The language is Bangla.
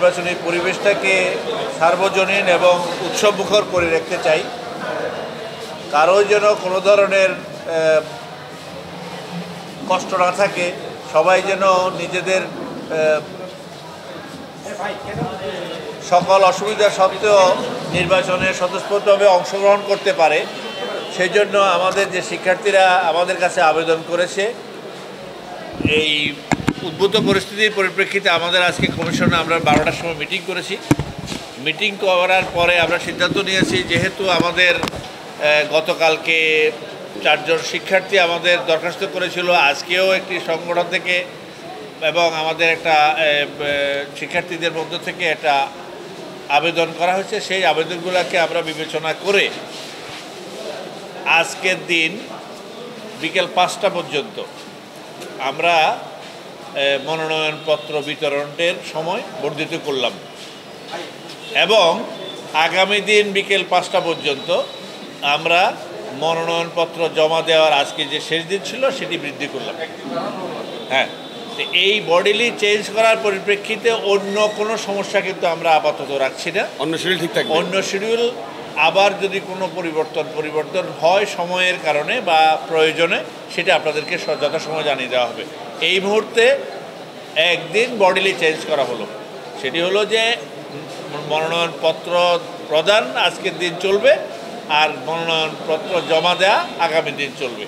নির্বাচনী পরিবেশটাকে সার্বজনীন এবং উৎসবমুখর করে রাখতে চাই। কারো যেন কোনো ধরনের কষ্ট না থাকে, সবাই যেন নিজেদের সকল অসুবিধা সত্ত্বেও নির্বাচনে স্বতঃস্ফূর্তভাবে অংশগ্রহণ করতে পারে। সেই জন্য আমাদের যে শিক্ষার্থীরা আমাদের কাছে আবেদন করেছে, এই উদ্ভূত পরিস্থিতির পরিপ্রেক্ষিতে আমাদের আজকে কমিশনে আমরা 12টার সময় মিটিং করেছি। মিটিং করার পরে আমরা সিদ্ধান্ত নিয়েছি, যেহেতু আমাদের গতকালকে 4 জন শিক্ষার্থী আমাদের দরখাস্ত করেছিল, আজকেও একটি সংগঠন থেকে এবং আমাদের একটা শিক্ষার্থীদের মধ্য থেকে একটা আবেদন করা হয়েছে। সেই আবেদনগুলোকে আমরা বিবেচনা করে আজকের দিন বিকেল 5টা পর্যন্ত আমরা মনোনয়নপত্র বিতরণের সময় বর্ধিত করলাম এবং আগামী দিন বিকেল 5টা পর্যন্ত আমরা মনোনয়নপত্র জমা দেওয়ার আজকে যে শেষ দিন ছিল সেটি বৃদ্ধি করলাম। হ্যাঁ, এই বডিলি চেঞ্জ করার পরিপ্রেক্ষিতে অন্য কোনো সমস্যা কিন্তু আমরা আপাতত রাখছি না। অন্য শিডিউল ঠিক থাকবে। অন্য শিডিউল আবার যদি কোনো পরিবর্তন হয় সময়ের কারণে বা প্রয়োজনে, সেটা আপনাদেরকে যথাসময় জানিয়ে দেওয়া হবে। এই মুহূর্তে একদিন বডিলি চেঞ্জ করা হলো, সেটি হলো যে মনোনয়নপত্র প্রদান আজকের দিন চলবে আর মনোনয়নপত্র জমা দেওয়া আগামী দিন চলবে।